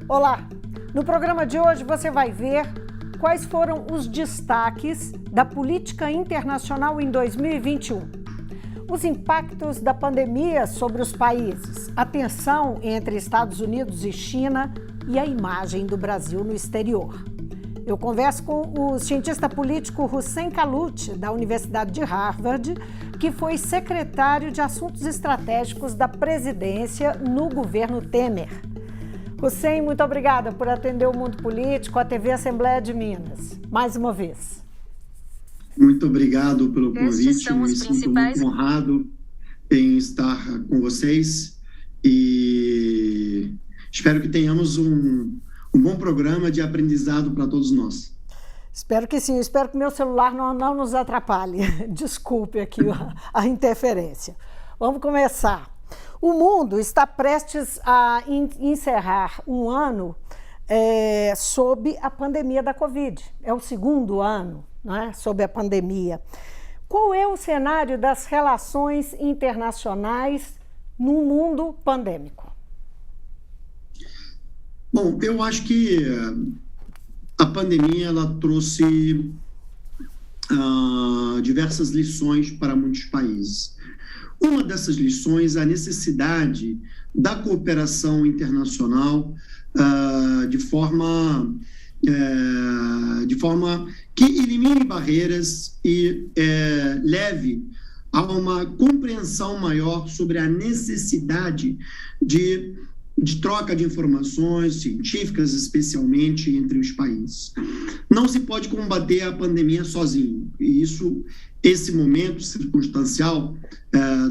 Olá! No programa de hoje você vai ver quais foram os destaques da política internacional em 2021. Os impactos da pandemia sobre os países, a tensão entre Estados Unidos e China e a imagem do Brasil no exterior. Eu converso com o cientista político Hussein Kalut, da Universidade de Harvard, que foi secretário de Assuntos Estratégicos da presidência no governo Temer. Hussein, muito obrigada por atender o Mundo Político, a TV Assembleia de Minas, mais uma vez. Muito obrigado pelo convite, me sinto muito honrado em estar com vocês e espero que tenhamos um bom programa de aprendizado para todos nós. Espero que sim, espero que meu celular não nos atrapalhe. Desculpe aqui a interferência. Vamos começar. O mundo está prestes a encerrar um ano sob a pandemia da Covid. É o segundo ano, né, sob a pandemia. Qual é o cenário das relações internacionais no mundo pandêmico? Bom, eu acho que a pandemia ela trouxe diversas lições para muitos países. Uma dessas lições é a necessidade da cooperação internacional de forma que elimine barreiras e leve a uma compreensão maior sobre a necessidade de troca de informações científicas, especialmente entre os países. Não se pode combater a pandemia sozinho, e esse momento circunstancial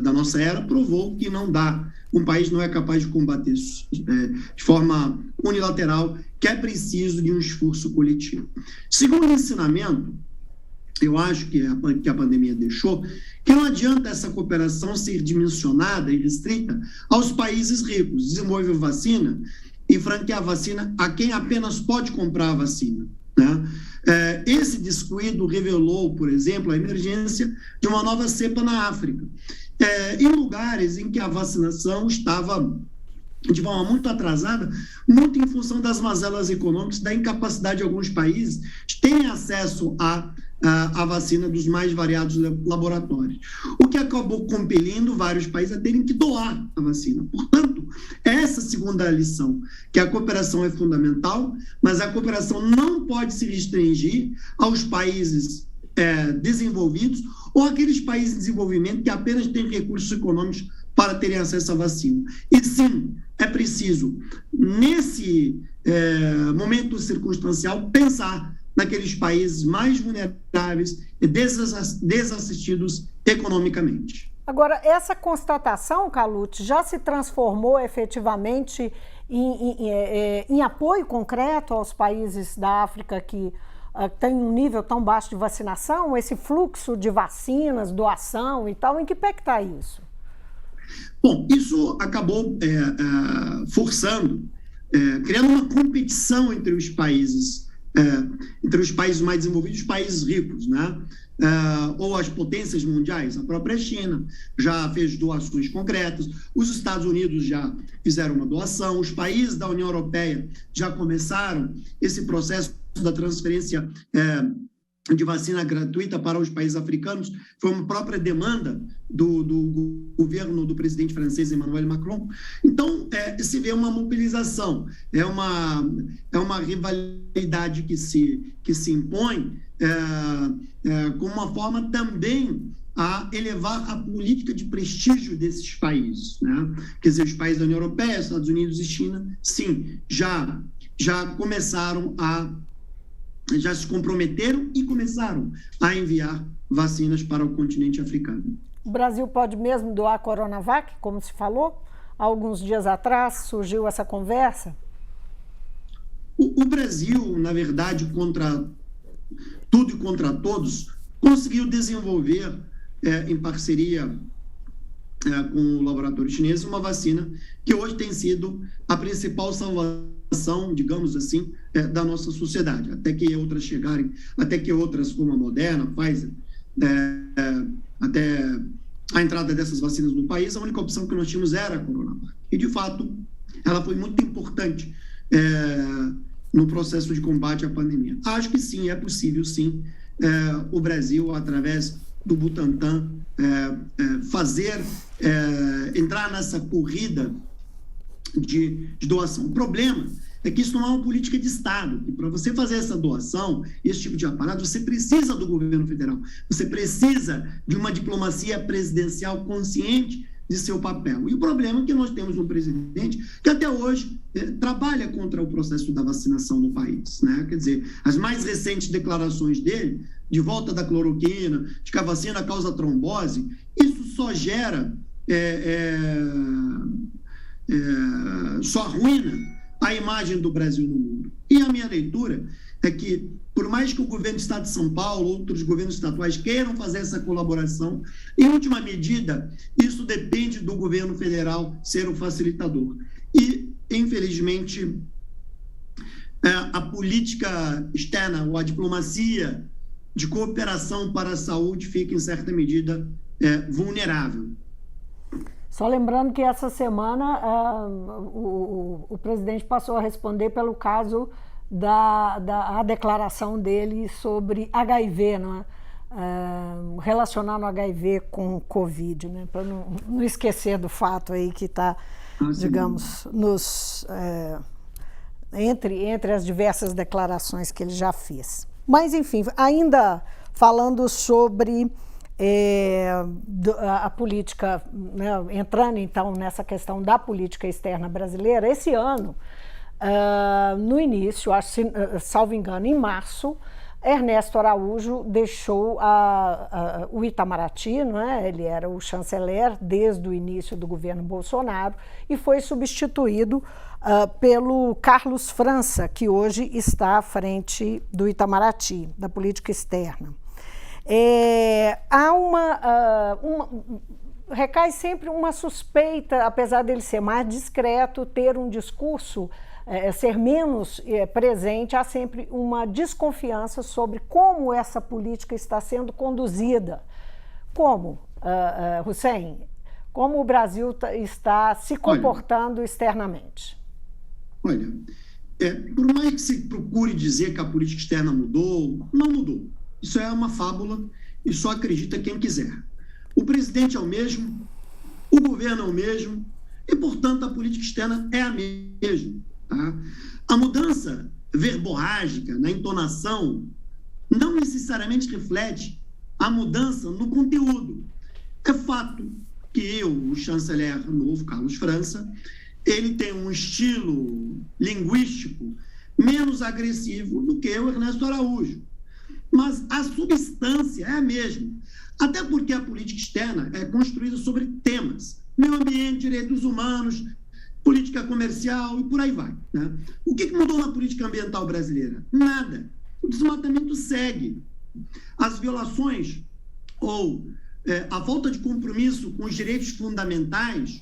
da nossa era provou que não dá. Um país não é capaz de combater isso de forma unilateral, que é preciso de um esforço coletivo. Segundo ensinamento, eu acho que a pandemia deixou, que não adianta essa cooperação ser dimensionada e restrita aos países ricos. Desenvolver vacina e franquear a vacina a quem apenas pode comprar a vacina, né? Esse descuido revelou, por exemplo, a emergência de uma nova cepa na África, em lugares em que a vacinação estava de forma muito atrasada, muito em função das mazelas econômicas, da incapacidade de alguns países de terem acesso a vacina dos mais variados laboratórios, o que acabou compelindo vários países a terem que doar a vacina. Portanto, essa segunda lição, que a cooperação é fundamental, mas a cooperação não pode se restringir aos países desenvolvidos ou aqueles países em desenvolvimento que apenas têm recursos econômicos para terem acesso à vacina. E sim, é preciso, nesse momento circunstancial, pensar naqueles países mais vulneráveis e desassistidos economicamente. Agora, essa constatação, Kalut, já se transformou efetivamente em apoio concreto aos países da África que têm um nível tão baixo de vacinação? Esse fluxo de vacinas, doação e tal, em que pé que está isso? Bom, isso acabou forçando, criando uma competição entre os países mais desenvolvidos e os países ricos, né? Ou as potências mundiais. A própria China já fez doações concretas, os Estados Unidos já fizeram uma doação, os países da União Europeia já começaram esse processo da transferência de vacina gratuita para os países africanos. Foi uma própria demanda do governo do presidente francês Emmanuel Macron. Então, se vê uma mobilização, é uma rivalidade que se impõe como uma forma também a elevar a política de prestígio desses países, né? Quer dizer, os países da União Europeia, Estados Unidos e China, sim, já se comprometeram e começaram a enviar vacinas para o continente africano. O Brasil pode mesmo doar a Coronavac, como se falou? Há alguns dias atrás surgiu essa conversa. O Brasil, na verdade, contra tudo e contra todos, conseguiu desenvolver, em parceria com o laboratório chinês, uma vacina que hoje tem sido a principal salvação, digamos assim, da nossa sociedade, até que outras chegarem, até que outras como a Moderna, Pfizer, até a entrada dessas vacinas no país, a única opção que nós tínhamos era a Coronavac. E, de fato, ela foi muito importante no processo de combate à pandemia. Acho que sim, é possível, sim, o Brasil, através do Butantan, entrar nessa corrida de doação. O problema é que isso não é uma política de Estado. E para você fazer essa doação, esse tipo de aparato, você precisa do governo federal. Você precisa de uma diplomacia presidencial consciente de seu papel. E o problema é que nós temos um presidente que até hoje trabalha contra o processo da vacinação no país, né? Quer dizer, as mais recentes declarações dele, de volta da cloroquina, de que a vacina causa trombose, isso só gera, só arruína a imagem do Brasil no mundo. E a minha leitura é que, por mais que o governo do Estado de São Paulo, outros governos estaduais queiram fazer essa colaboração, em última medida, isso depende do governo federal ser o facilitador. E, infelizmente, a política externa, ou a diplomacia de cooperação para a saúde fica, em certa medida, vulnerável. Só lembrando que essa semana o presidente passou a responder pelo caso da declaração dele sobre HIV, não é? Relacionando o HIV com Covid, né? Para não esquecer do fato aí que está, digamos, entre as diversas declarações que ele já fez. Mas, enfim, ainda falando sobre a política, né, entrando então nessa questão da política externa brasileira, esse ano, no início, acho, salvo engano, em março, Ernesto Araújo deixou o Itamaraty, não é? Ele era o chanceler desde o início do governo Bolsonaro e foi substituído pelo Carlos França, que hoje está à frente do Itamaraty, da política externa. Recai sempre uma suspeita, apesar dele ser mais discreto, ter um discurso, ser menos presente, há sempre uma desconfiança sobre como essa política está sendo conduzida. Como, Hussein? Como o Brasil está se comportando externamente? Olha, por mais que se procure dizer que a política externa mudou, não mudou. Isso é uma fábula e só acredita quem quiser. O presidente é o mesmo, o governo é o mesmo e, portanto, a política externa é a mesma. Tá? A mudança verborrágica na entonação não necessariamente reflete a mudança no conteúdo. É fato que o chanceler novo, Carlos França, ele tem um estilo linguístico menos agressivo do que o Ernesto Araújo. Mas a substância é a mesma, até porque a política externa é construída sobre temas, meio ambiente, direitos humanos, política comercial e por aí vai. Né? O que mudou na política ambiental brasileira? Nada. O desmatamento segue. As violações ou a falta de compromisso com os direitos fundamentais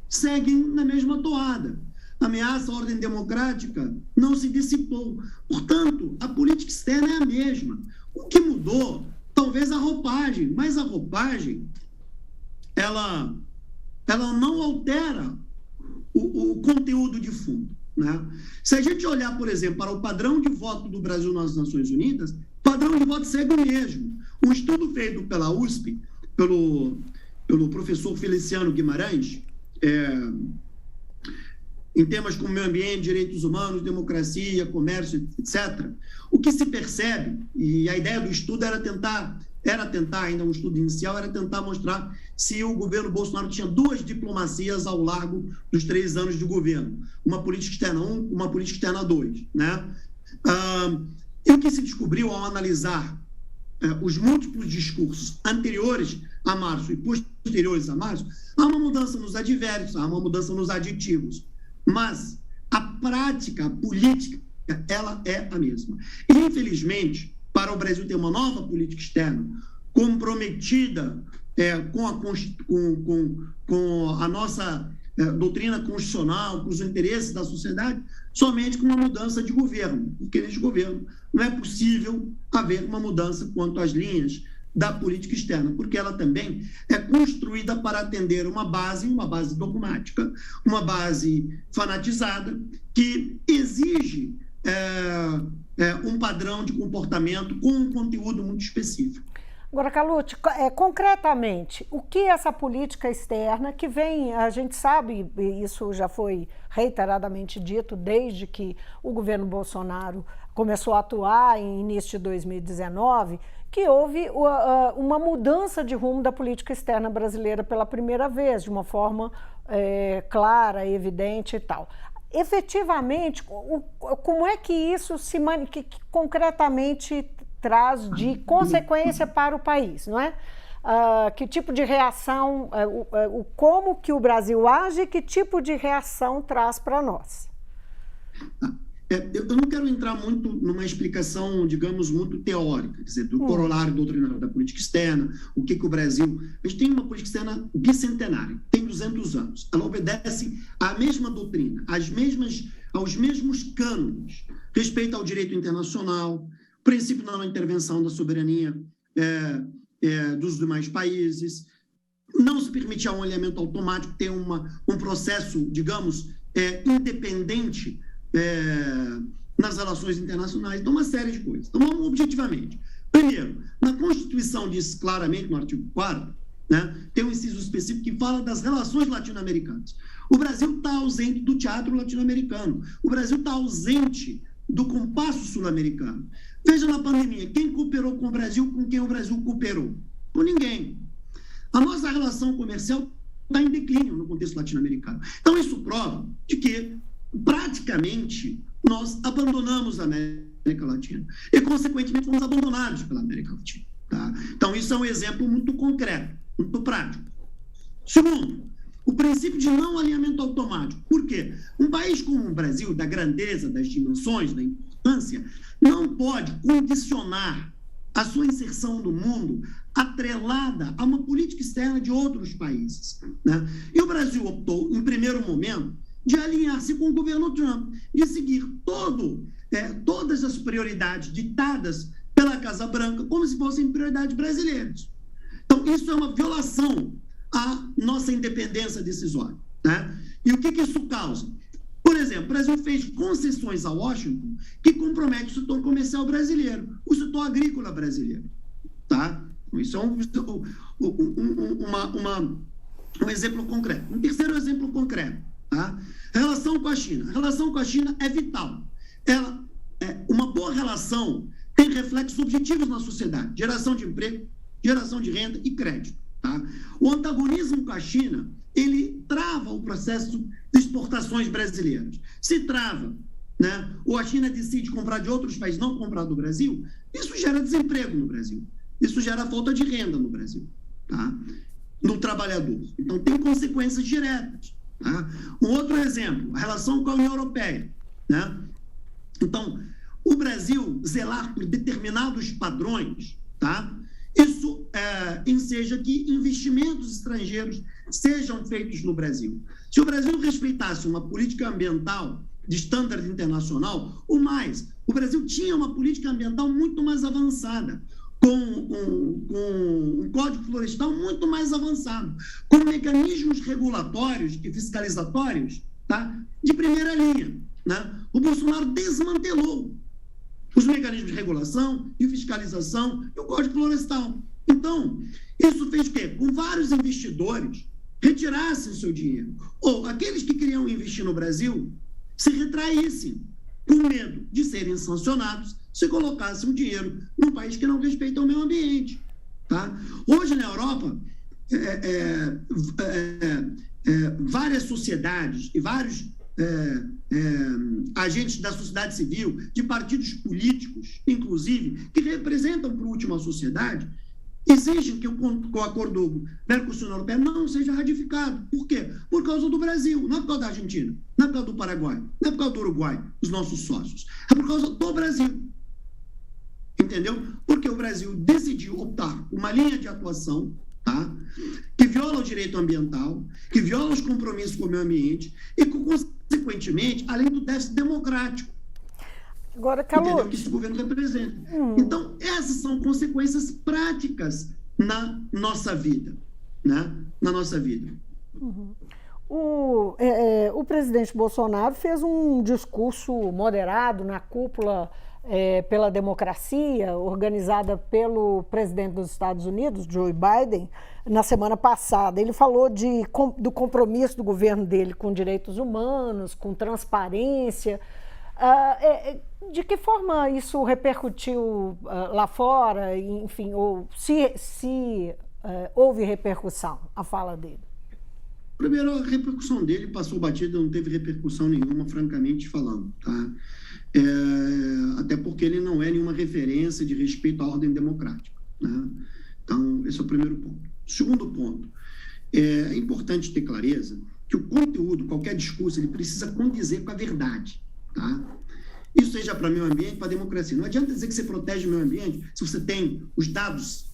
seguem na mesma toada. A ameaça à ordem democrática não se dissipou. Portanto, a política externa é a mesma. O que mudou, talvez a roupagem, mas a roupagem, ela não altera o conteúdo de fundo. Né? Se a gente olhar, por exemplo, para o padrão de voto do Brasil nas Nações Unidas, o padrão de voto segue o mesmo. Um estudo feito pela USP, pelo professor Feliciano Guimarães, em temas como meio ambiente, direitos humanos, democracia, comércio, etc., o que se percebe, e a ideia do estudo era tentar, ainda um estudo inicial, era tentar mostrar se o governo Bolsonaro tinha duas diplomacias ao largo dos 3 anos de governo. Uma política externa 1, uma política externa 2. Né? E o que se descobriu ao analisar os múltiplos discursos anteriores a março e posteriores a março, há uma mudança nos advérbios, há uma mudança nos aditivos. Mas a prática, a política, ela é a mesma. E, infelizmente, para o Brasil ter uma nova política externa comprometida com a nossa doutrina constitucional, com os interesses da sociedade, somente com uma mudança de governo. Porque neste governo não é possível haver uma mudança quanto às linhas da política externa, porque ela também é construída para atender uma base dogmática, uma base fanatizada, que exige um padrão de comportamento com um conteúdo muito específico. Agora, Caloute, concretamente, o que essa política externa que vem, a gente sabe, e isso já foi reiteradamente dito desde que o governo Bolsonaro começou a atuar em início de 2019, que houve uma mudança de rumo da política externa brasileira pela primeira vez, de uma forma clara, evidente e tal. Efetivamente, como é que isso que concretamente traz de consequência para o país, não é? Que tipo de reação, como que o Brasil age, que tipo de reação traz para nós? Eu não quero entrar muito numa explicação, digamos, muito teórica, quer dizer, do corolário doutrinário da política externa, o que o Brasil... A gente tem uma política externa bicentenária, tem 200 anos. Ela obedece à mesma doutrina, aos mesmos cânones, respeito ao direito internacional, princípio da não intervenção da soberania dos demais países, não se permitir um alinhamento automático, ter um processo, digamos, independente nas relações internacionais, então uma série de coisas. Então, vamos objetivamente. Primeiro, na Constituição diz claramente, no artigo 4º, né, tem um inciso específico que fala das relações latino-americanas. O Brasil está ausente do teatro latino-americano. O Brasil está ausente do compasso sul-americano. Veja na pandemia, quem cooperou com o Brasil, com quem o Brasil cooperou? Com ninguém. A nossa relação comercial está em declínio no contexto latino-americano. Então, isso prova de que, praticamente, nós abandonamos a América Latina e, consequentemente, fomos abandonados pela América Latina. Tá? Então, isso é um exemplo muito concreto, muito prático. Segundo, o princípio de não alinhamento automático. Por quê? Um país como o Brasil, da grandeza, das dimensões, da importância, não pode condicionar a sua inserção no mundo atrelada a uma política externa de outros países. Né? E o Brasil optou, em primeiro momento, de alinhar-se com o governo Trump, de seguir todas as prioridades ditadas pela Casa Branca como se fossem prioridades brasileiras. Então, isso é uma violação à nossa independência decisória. Né? E o que isso causa? Por exemplo, o Brasil fez concessões a Washington que comprometem o setor comercial brasileiro, o setor agrícola brasileiro. Tá? Isso é um exemplo concreto. Um terceiro exemplo concreto. Tá? Relação com a China. A relação com a China é vital. Uma boa relação tem reflexos objetivos na sociedade. Geração de emprego, geração de renda e crédito. Tá? O antagonismo com a China, ele trava o processo de exportações brasileiras. Se trava, né? Ou a China decide comprar de outros países, não comprar do Brasil, isso gera desemprego no Brasil. Isso gera falta de renda no Brasil, tá? No trabalhador. Então, tem consequências diretas. Tá? Um outro exemplo, a relação com a União Europeia. Né? Então, o Brasil zelar por determinados padrões, tá? Isso enseja que investimentos estrangeiros sejam feitos no Brasil. Se o Brasil respeitasse uma política ambiental de estándar internacional, o Brasil tinha uma política ambiental muito mais avançada, com um código florestal muito mais avançado, com mecanismos regulatórios e fiscalizatórios, tá, de primeira linha. Né? O Bolsonaro desmantelou os mecanismos de regulação e fiscalização e o Código Florestal. Então, isso fez o quê? Com vários investidores retirassem seu dinheiro. Ou aqueles que queriam investir no Brasil se retraíssem, com medo de serem sancionados se colocassem o dinheiro num país que não respeita o meio ambiente. Tá? Hoje, na Europa, várias sociedades e vários agentes da sociedade civil, de partidos políticos, inclusive, que representam, por último, a sociedade, exigem que o acordo Mercosul-Europeu não seja ratificado. Por quê? Por causa do Brasil, não é por causa da Argentina, não é por causa do Paraguai, não é por causa do Uruguai, os nossos sócios. É por causa do Brasil. Entendeu? Porque o Brasil decidiu optar por uma linha de atuação, tá, que viola o direito ambiental, que viola os compromissos com o meio ambiente e, consequentemente, além do déficit democrático. Agora, Caloute, que esse governo representa. Então, essas são consequências práticas na nossa vida. Né? Na nossa vida. O presidente Bolsonaro fez um discurso moderado na cúpula pela democracia, organizada pelo presidente dos Estados Unidos, Joe Biden, na semana passada. Ele falou do compromisso do governo dele com direitos humanos, com transparência. De que forma isso repercutiu lá fora, enfim, ou se houve repercussão, a fala dele? Primeiro, a repercussão dele passou batida, não teve repercussão nenhuma, francamente falando, tá? Até porque ele não é nenhuma referência de respeito à ordem democrática, né? Então, esse é o primeiro ponto. Segundo ponto, é importante ter clareza que o conteúdo, qualquer discurso, ele precisa condizer com a verdade, tá? Isso seja para o meio ambiente, para a democracia. Não adianta dizer que você protege o meio ambiente se você tem os dados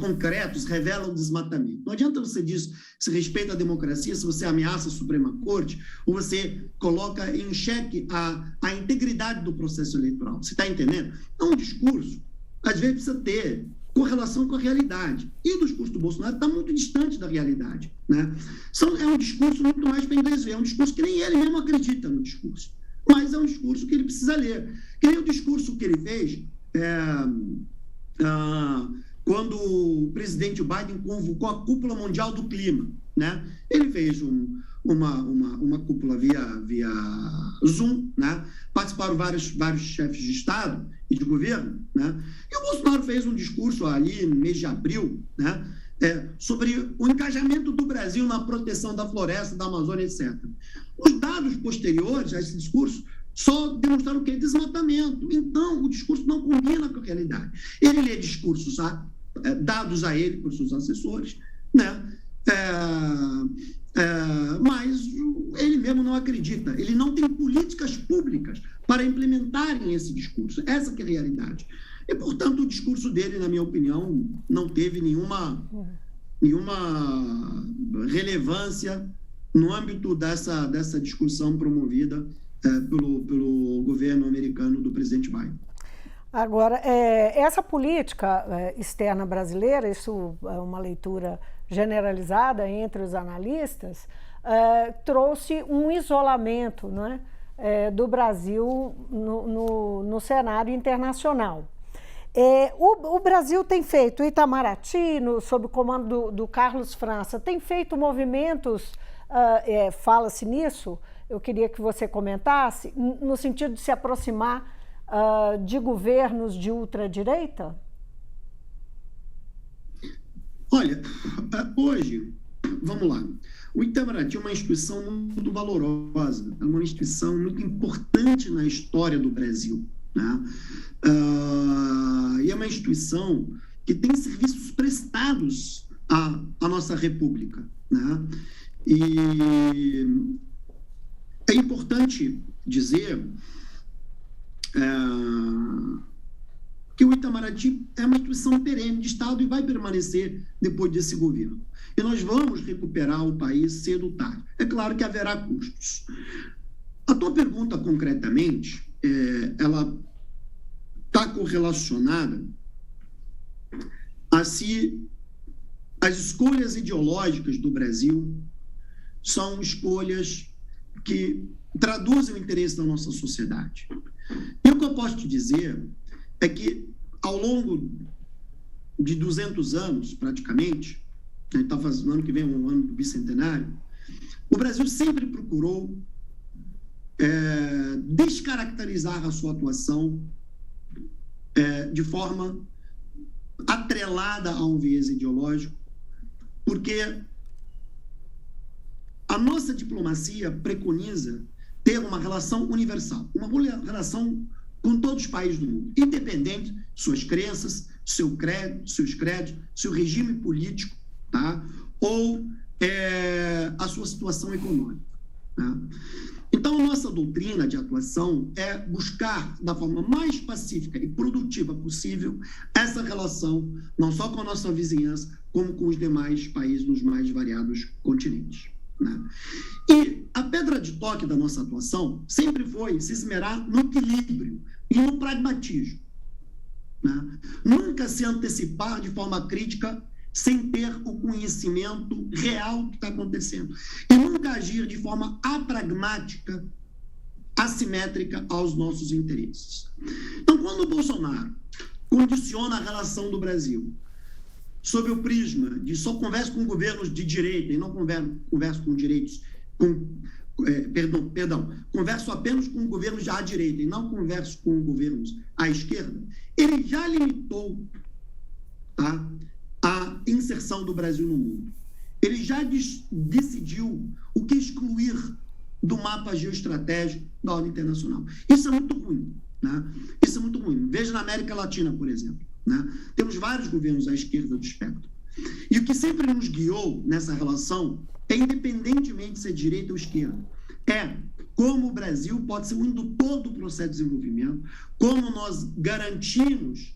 concretos, revelam o desmatamento. Não adianta você dizer se respeita a democracia se você ameaça a Suprema Corte ou você coloca em xeque a integridade do processo eleitoral. Você está entendendo? Então, um discurso, às vezes, precisa ter correlação com a realidade. E o discurso do Bolsonaro está muito distante da realidade, né? É um discurso muito mais para inglês ver, é um discurso que nem ele mesmo acredita no discurso, mas é um discurso que ele precisa ler. Que nem o discurso que ele fez quando o presidente Biden convocou a Cúpula Mundial do Clima, né? Ele fez uma cúpula via Zoom, né? Participaram vários chefes de Estado e de governo, né? E o Bolsonaro fez um discurso ali no mês de abril, né? Sobre o engajamento do Brasil na proteção da floresta, da Amazônia, etc. Os dados posteriores a esse discurso só demonstraram o que é desmatamento. Então, o discurso não combina com a realidade. Ele lê discursos dados a ele por seus assessores, né? Mas ele mesmo não acredita. Ele não tem políticas públicas para implementarem esse discurso. Essa que é a realidade. E, portanto, o discurso dele, na minha opinião, não teve nenhuma relevância no âmbito dessa discussão promovida pelo governo americano do presidente Biden. Agora, essa política externa brasileira, isso é uma leitura generalizada entre os analistas, trouxe um isolamento, né, do Brasil no cenário internacional. O Brasil tem feito, o Itamaraty, sob o comando do Carlos França, tem feito movimentos, fala-se nisso, eu queria que você comentasse, no sentido de se aproximar de governos de ultradireita? Olha, hoje, vamos lá, o Itamaraty é uma instituição muito valorosa, é uma instituição muito importante na história do Brasil, né? E é uma instituição que tem serviços prestados à nossa República, né? E é importante dizer que o Itamaraty é uma instituição perene de Estado e vai permanecer depois desse governo. E nós vamos recuperar o país cedo ou tarde. É claro que haverá custos. A tua pergunta, concretamente, ela está correlacionada a se as escolhas ideológicas do Brasil são escolhas que traduzem o interesse da nossa sociedade. E o que eu posso te dizer é que, ao longo de 200 anos, praticamente, a gente está fazendo, no ano que vem, um ano do bicentenário, o Brasil sempre procurou descaracterizar a sua atuação de forma atrelada a um viés ideológico, porque a nossa diplomacia preconiza ter uma relação universal, uma relação com todos os países do mundo, independente de suas crenças, seus créditos, seu regime político, tá? Ou a sua situação econômica. Tá? Então, a nossa doutrina de atuação é buscar, da forma mais pacífica e produtiva possível, essa relação, não só com a nossa vizinhança, como com os demais países nos mais variados continentes. Né? E a pedra de toque da nossa atuação sempre foi se esmerar no equilíbrio e no pragmatismo. Né? Nunca se antecipar de forma crítica sem ter o conhecimento real do que está acontecendo. E nunca agir de forma apragmática, assimétrica aos nossos interesses. Então, quando o Bolsonaro condiciona a relação do Brasil sob o prisma de só converso com governos de direita e não converso com direitos, converso apenas com governos à direita e não converso com governos à esquerda, ele já limitou, tá, a inserção do Brasil no mundo. Ele já decidiu o que excluir do mapa geoestratégico da ordem internacional. Isso é muito ruim, né? Isso é muito ruim. Veja na América Latina, por exemplo, né? Temos vários governos à esquerda do espectro. E o que sempre nos guiou nessa relação é, independentemente de ser direita ou esquerda, é como o Brasil pode ser um indutor do processo de desenvolvimento, como nós garantimos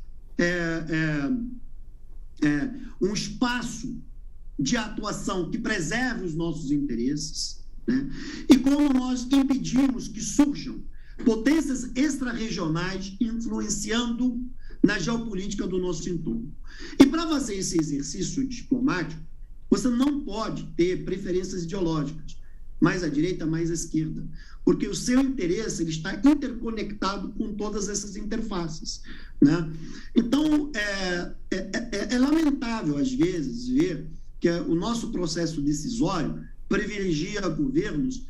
um espaço de atuação que preserve os nossos interesses, né? E como nós impedimos que surjam potências extra-regionais influenciando na geopolítica do nosso entorno. E para fazer esse exercício diplomático, você não pode ter preferências ideológicas, mais à direita, mais à esquerda, porque o seu interesse ele está interconectado com todas essas interfaces, né? Então, é lamentável, às vezes, ver que o nosso processo decisório privilegia governos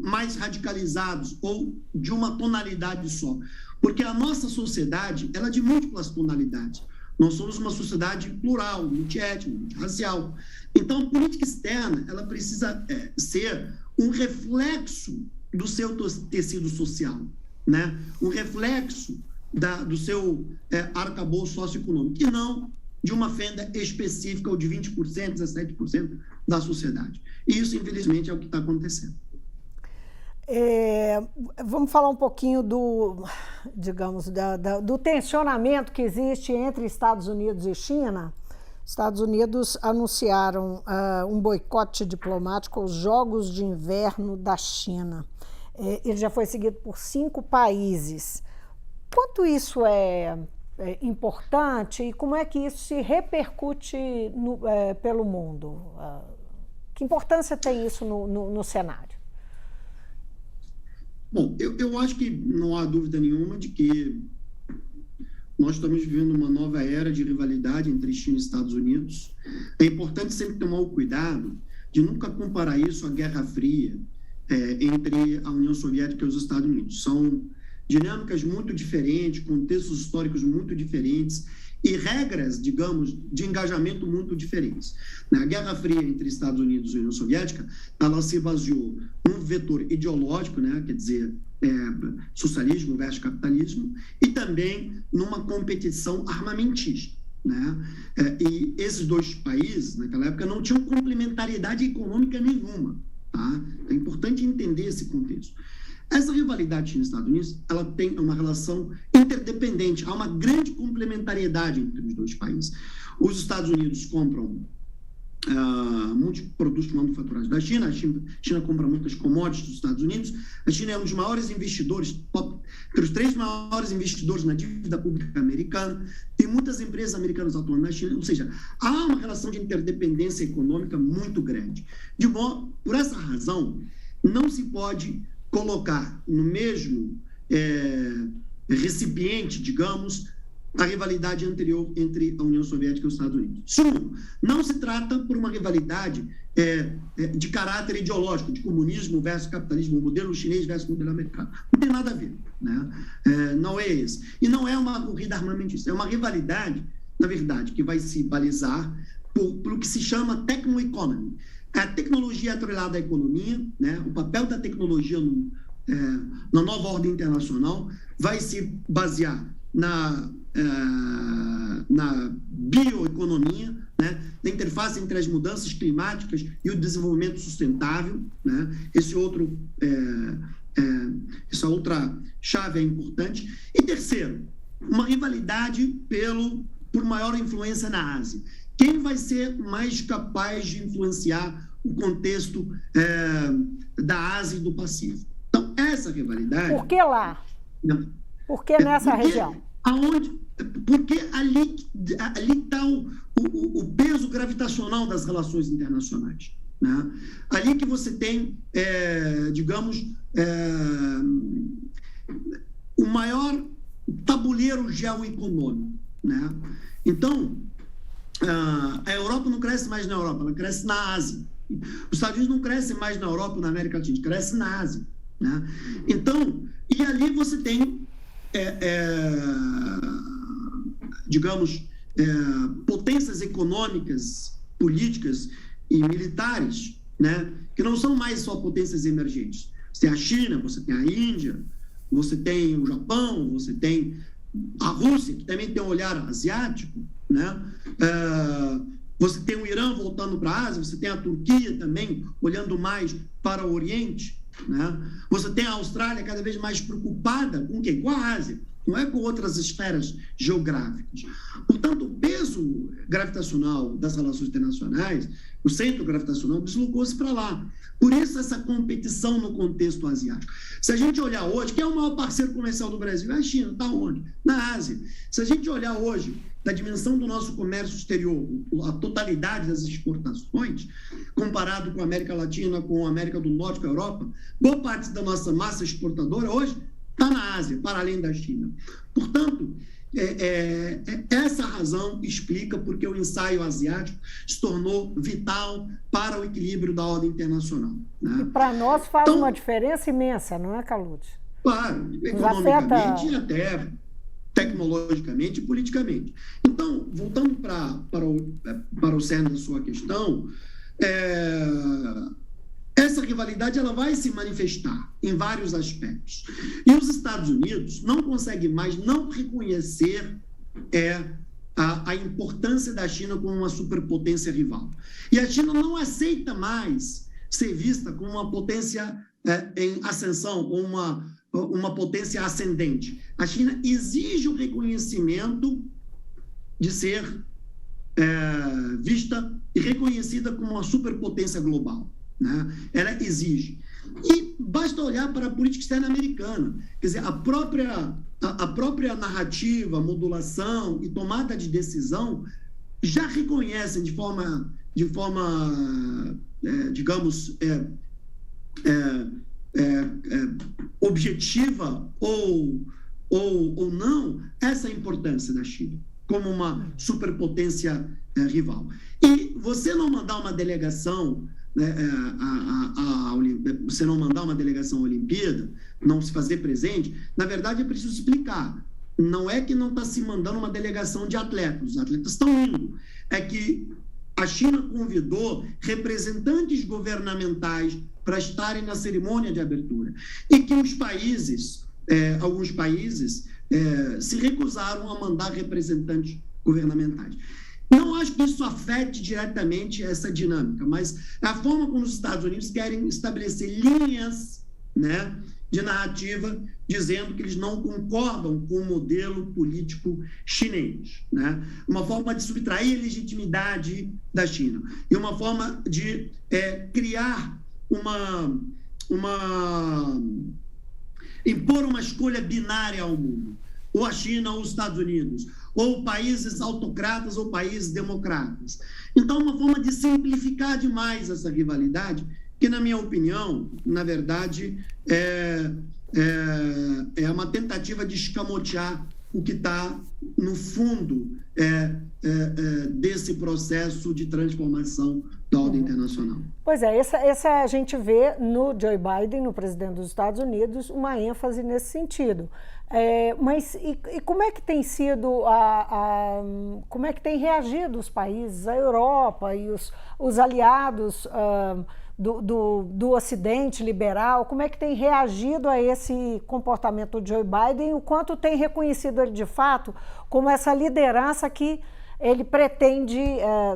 mais radicalizados ou de uma tonalidade só. Porque a nossa sociedade ela é de múltiplas tonalidades. Nós somos uma sociedade plural, multiétnica, multirracial. Então, a política externa ela precisa ser um reflexo do seu tecido social, né? Um reflexo do seu arcabouço socioeconômico, e não de uma fenda específica ou de 20%, 17% da sociedade. E isso, infelizmente, é o que está acontecendo. Vamos falar um pouquinho do tensionamento que existe entre Estados Unidos e China. Os Estados Unidos anunciaram um boicote diplomático aos Jogos de Inverno da China. Ele já foi seguido por 5 países. Quanto isso é importante e como é que isso se repercute pelo mundo? Que importância tem isso no cenário? Bom, eu acho que não há dúvida nenhuma de que nós estamos vivendo uma nova era de rivalidade entre China e Estados Unidos. É importante sempre tomar o cuidado de nunca comparar isso à Guerra Fria entre a União Soviética e os Estados Unidos. São dinâmicas muito diferentes, contextos históricos muito diferentes e regras, digamos, de engajamento muito diferentes. Na Guerra Fria entre Estados Unidos e União Soviética, ela se baseou num vetor ideológico, né, quer dizer, socialismo versus capitalismo, e também numa competição armamentista, né? E esses dois países, naquela época, não tinham complementariedade econômica nenhuma, tá? É importante entender esse contexto. Essa rivalidade China-Estados Unidos, ela tem uma relação interdependente, há uma grande complementariedade entre os dois países. Os Estados Unidos compram muitos produtos manufaturados da China, a China compra muitas commodities dos Estados Unidos, a China é um dos maiores investidores, entre os 3 maiores investidores na dívida pública americana, tem muitas empresas americanas atuando na China, ou seja, há uma relação de interdependência econômica muito grande. Por essa razão, não se pode colocar no mesmo recipiente, digamos, a rivalidade anterior entre a União Soviética e os Estados Unidos. Segundo, não se trata por uma rivalidade de caráter ideológico, de comunismo versus capitalismo, modelo chinês versus modelo americano. Não tem nada a ver, né? Não é esse. E não é uma corrida armamentista, é uma rivalidade, na verdade, que vai se balizar pelo que se chama techno-economy. A tecnologia é atrelada à economia, né? O papel da tecnologia na nova ordem internacional vai se basear na bioeconomia, né? Na interface entre as mudanças climáticas e o desenvolvimento sustentável, né? Essa outra chave é importante. E terceiro, uma rivalidade por maior influência na Ásia. Quem vai ser mais capaz de influenciar o contexto da Ásia e do Pacífico? Então, essa rivalidade... Por que lá? Por que nessa região? Porque ali está o peso gravitacional das relações internacionais, né? Ali que você tem, digamos, o maior tabuleiro geoeconômico, né? Então, a Europa não cresce mais na Europa, ela cresce na Ásia. Os Estados Unidos não crescem mais na Europa ou na América Latina, cresce na Ásia, né? Então, e ali você tem, digamos, potências econômicas, políticas e militares, né, que não são mais só potências emergentes. Você tem a China, você tem a Índia, você tem o Japão, você tem a Rússia, que também tem um olhar asiático, né? Você tem o Irã voltando para a Ásia, você tem a Turquia também olhando mais para o Oriente, né? Você tem a Austrália cada vez mais preocupada com o quê? Com a Ásia, não é com outras esferas geográficas. Portanto, o peso gravitacional das relações internacionais, o centro gravitacional deslocou-se para lá. Por isso, essa competição no contexto asiático. Se a gente olhar hoje, quem é o maior parceiro comercial do Brasil? É a China. Está onde? Na Ásia. Se a gente olhar hoje da dimensão do nosso comércio exterior, a totalidade das exportações, comparado com a América Latina, com a América do Norte, com a Europa, boa parte da nossa massa exportadora hoje está na Ásia, para além da China. Portanto, essa razão explica porque o ensaio asiático se tornou vital para o equilíbrio da ordem internacional, né? E para nós faz uma diferença imensa, não é, Carlucci? Claro, economicamente e até tecnologicamente e politicamente. Então, voltando para o cerne da sua questão, essa rivalidade ela vai se manifestar em vários aspectos. E os Estados Unidos não conseguem mais não reconhecer a importância da China como uma superpotência rival. E a China não aceita mais ser vista como uma potência em ascensão, ou uma potência ascendente. A China exige o reconhecimento de ser vista e reconhecida como uma superpotência global, né? Ela exige. E basta olhar para a política externa americana. Quer dizer, a própria narrativa, modulação e tomada de decisão já reconhecem de forma digamos, objetiva ou não, essa importância da China como uma superpotência rival. E você não mandar uma delegação, você não mandar uma delegação à Olimpíada, não se fazer presente, na verdade é preciso explicar. Não é que não está se mandando uma delegação de atletas, os atletas estão indo. É que a China convidou representantes governamentais para estarem na cerimônia de abertura. E que os países, alguns países, se recusaram a mandar representantes governamentais. Não acho que isso afete diretamente essa dinâmica, mas é a forma como os Estados Unidos querem estabelecer linhas, né, de narrativa, dizendo que eles não concordam com o modelo político chinês, né? Uma forma de subtrair a legitimidade da China e uma forma de criar impor uma escolha binária ao mundo, ou a China ou os Estados Unidos, ou países autocratas ou países democratas. Então, uma forma de simplificar demais essa rivalidade, que, na minha opinião, na verdade, é uma tentativa de escamotear o que está no fundo desse processo de transformação da ordem internacional. Pois é, essa a gente vê no Joe Biden, no presidente dos Estados Unidos, uma ênfase nesse sentido. Mas como é que tem sido, como é que tem reagido os países, a Europa e os aliados do Ocidente liberal, como é que tem reagido a esse comportamento do Joe Biden e o quanto tem reconhecido ele de fato como essa liderança que ele pretende,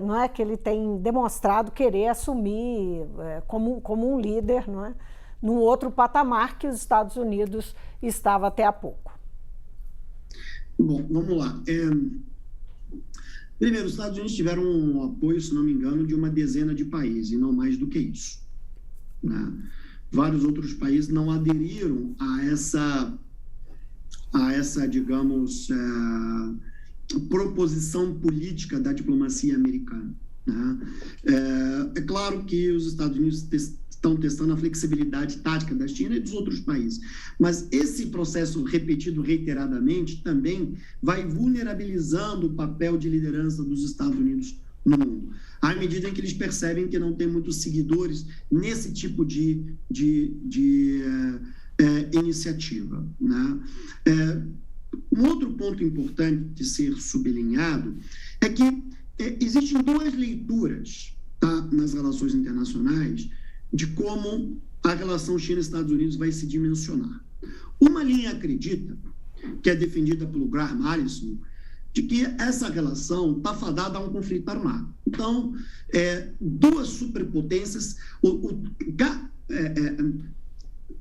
não é, que ele tem demonstrado querer assumir como um líder, não é, num outro patamar que os Estados Unidos estava até há pouco. Bom, vamos lá. Primeiro, os Estados Unidos tiveram um apoio, se não me engano, de uma dezena de países, e não mais do que isso, né? Vários outros países não aderiram a a essa, digamos, proposição política da diplomacia americana, né? É claro que os Estados Unidos estão testando a flexibilidade tática da China e dos outros países, mas esse processo repetido reiteradamente também vai vulnerabilizando o papel de liderança dos Estados Unidos no mundo, à medida em que eles percebem que não tem muitos seguidores nesse tipo de iniciativa, né? Um outro ponto importante de ser sublinhado é que existem duas leituras, tá, nas relações internacionais de como a relação China-Estados Unidos vai se dimensionar. Uma linha acredita, que é defendida pelo Graham Allison, de que essa relação está fadada a um conflito armado. Então, duas superpotências,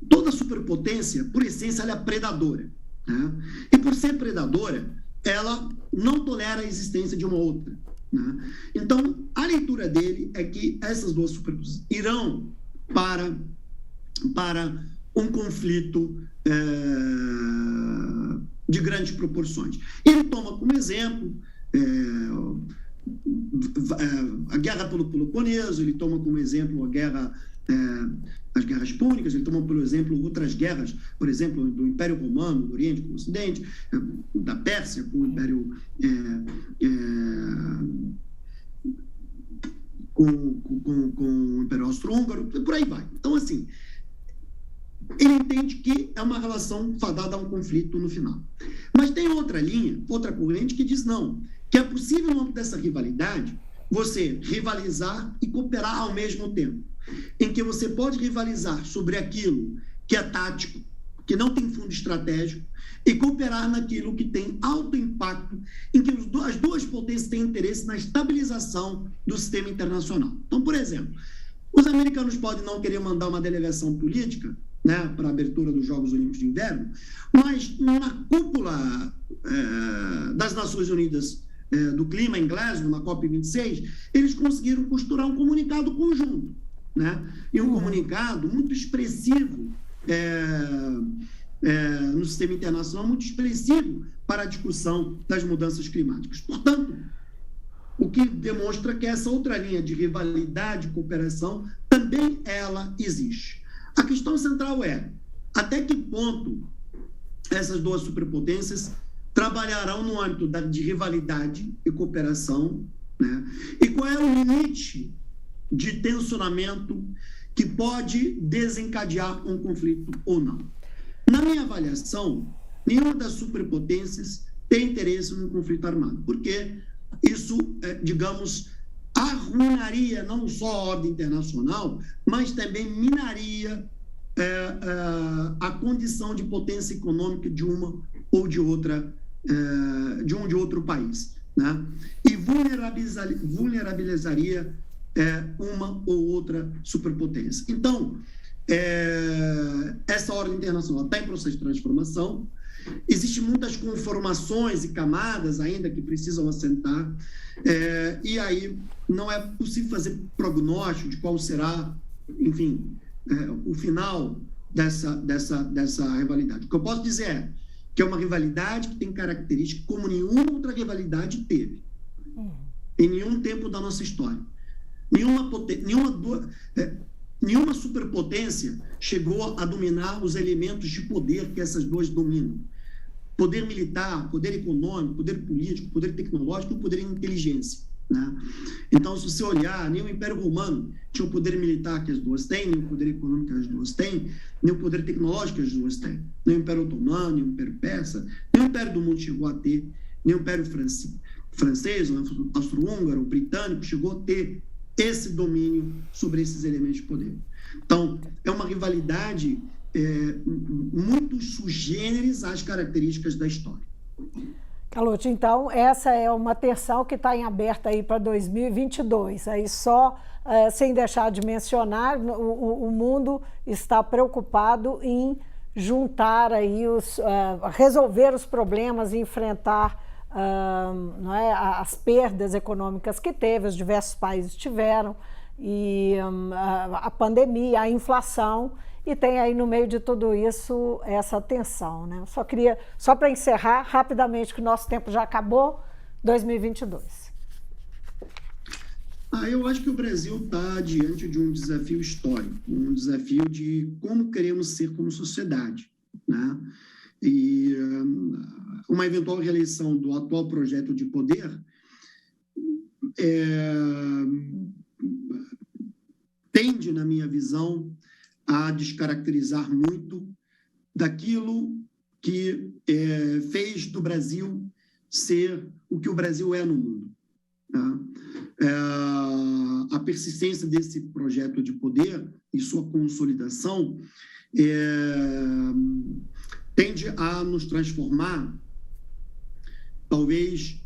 toda superpotência, por essência, ela é predadora, né? E por ser predadora, ela não tolera a existência de uma outra, né? Então, a leitura dele é que essas duas superpotências irão para um conflito de grandes proporções. Ele toma como exemplo a guerra pelo Peloponeso, ele toma como exemplo as guerras púnicas, ele toma, por exemplo, outras guerras, por exemplo, do Império Romano, do Oriente com o Ocidente, da Pérsia com o Império com o Império Austro-Húngaro, por aí vai. Então, assim, ele entende que é uma relação fadada a um conflito no final. Mas tem outra linha, outra corrente que diz não, que é possível, no âmbito dessa rivalidade, você rivalizar e cooperar ao mesmo tempo, em que você pode rivalizar sobre aquilo que é tático, que não tem fundo estratégico, e cooperar naquilo que tem alto impacto, em que as duas potências têm interesse na estabilização do sistema internacional. Então, por exemplo, os americanos podem não querer mandar uma delegação política, né, para a abertura dos Jogos Olímpicos de Inverno, mas na cúpula das Nações Unidas do Clima, em Glasgow, na COP26, eles conseguiram costurar um comunicado conjunto, né? E um comunicado muito expressivo no sistema internacional, muito expressivo para a discussão das mudanças climáticas. Portanto, o que demonstra que essa outra linha de rivalidade e cooperação também ela existe. A questão central é até que ponto essas duas superpotências trabalharão no âmbito de rivalidade e cooperação, né? E qual é o limite de tensionamento que pode desencadear um conflito ou não. Na minha avaliação, nenhuma das superpotências tem interesse no conflito armado, porque isso, digamos, arruinaria não só a ordem internacional, mas também minaria a condição de potência econômica de uma ou de outra, de um ou de outro país, né? E vulnerabilizaria uma ou outra superpotência. Então, essa ordem internacional está em processo de transformação, existem muitas conformações e camadas ainda que precisam assentar, e aí não é possível fazer prognóstico de qual será, enfim, o final dessa rivalidade. O que eu posso dizer é que é uma rivalidade que tem características como nenhuma outra rivalidade teve, em nenhum tempo da nossa história. Nenhuma superpotência chegou a dominar os elementos de poder que essas duas dominam. Poder militar, poder econômico, poder político, poder tecnológico e poder de inteligência, né? Então, se você olhar, nem o Império Romano tinha o poder militar que as duas têm, nem o poder econômico que as duas têm, nem o poder tecnológico que as duas têm. Nem o Império Otomano, nem o Império Persa, nem o Império do Mundo chegou a ter, nem o Império francês, o austro-húngaro, o britânico chegou a ter esse domínio sobre esses elementos de poder. Então, é uma rivalidade muito sui generis às características da história. Carlota, então, essa é uma tensão que está em aberta aí para 2022. Aí só, sem deixar de mencionar, o mundo está preocupado em juntar aí resolver os problemas e enfrentar não é, as perdas econômicas que teve, os diversos países tiveram, e a pandemia, a inflação, e tem aí no meio de tudo isso essa tensão, né? Só para encerrar rapidamente, que o nosso tempo já acabou, 2022. Eu acho que o Brasil está diante de um desafio histórico, um desafio de como queremos ser como sociedade, né? E uma eventual reeleição do atual projeto de poder tende, na minha visão, a descaracterizar muito daquilo que fez do Brasil ser o que o Brasil é no mundo. Tá? A persistência desse projeto de poder e sua consolidação tende a nos transformar, talvez,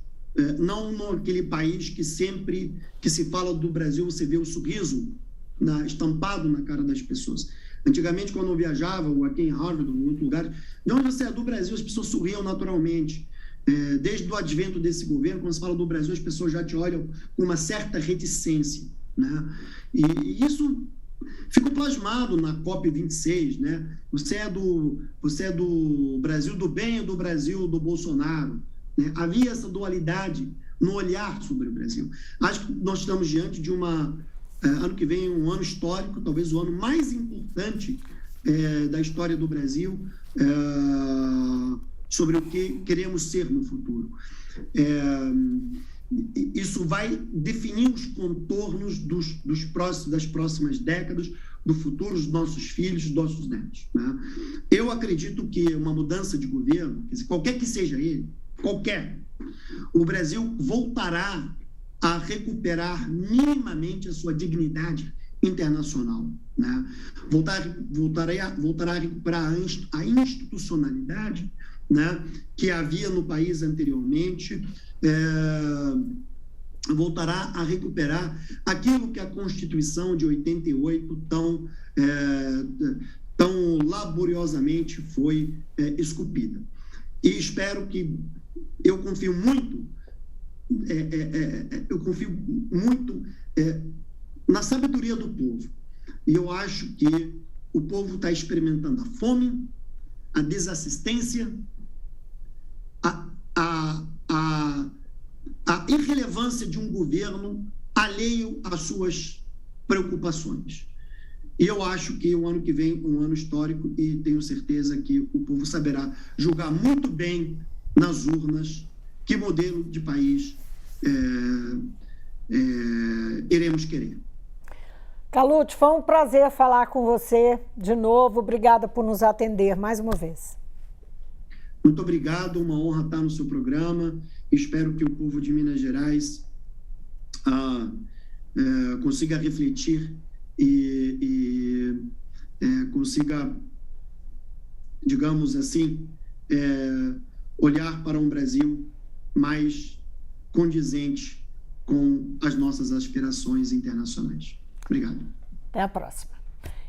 não naquele país que sempre que se fala do Brasil, você vê o sorriso estampado na cara das pessoas. Antigamente, quando eu viajava, ou aqui em Harvard, ou em outro lugar, de onde você é do Brasil, as pessoas sorriam naturalmente. Desde o advento desse governo, quando se fala do Brasil, as pessoas já te olham com uma certa reticência, né? E isso ficou plasmado na COP26, né? Você é do Brasil do bem ou do Brasil do Bolsonaro, né? Havia essa dualidade no olhar sobre o Brasil. Acho que nós estamos diante de ano que vem, um ano histórico, talvez o ano mais importante da história do Brasil, sobre o que queremos ser no futuro. Isso vai definir os contornos das próximas décadas, do futuro dos nossos filhos, dos nossos netos, né? Eu acredito que uma mudança de governo, quer dizer, qualquer que seja ele, o Brasil voltará a recuperar minimamente a sua dignidade internacional, né? Voltará a recuperar a institucionalidade, né, que havia no país anteriormente, voltará a recuperar aquilo que a Constituição de 88 tão laboriosamente foi esculpida. E espero que, eu confio muito na sabedoria do povo. E eu acho que o povo está experimentando a fome, a desassistência, a irrelevância de um governo alheio às suas preocupações. E eu acho que o ano que vem é um ano histórico e tenho certeza que o povo saberá julgar muito bem nas urnas que modelo de país iremos querer. Caloute, foi um prazer falar com você de novo. Obrigada por nos atender mais uma vez. Muito obrigado, uma honra estar no seu programa. Espero que o povo de Minas Gerais consiga refletir e consiga, digamos assim, olhar para um Brasil mais condizente com as nossas aspirações internacionais. Obrigado. Até a próxima.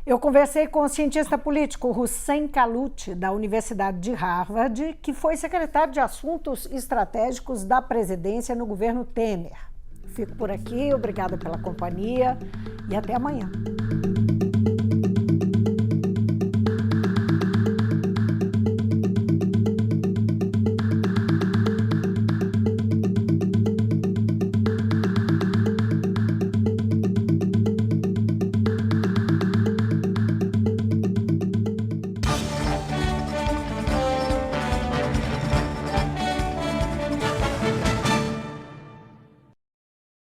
Eu conversei com o cientista político Hussein Caloute, da Universidade de Harvard, que foi secretário de Assuntos Estratégicos da Presidência no governo Temer. Fico por aqui, obrigada pela companhia e até amanhã.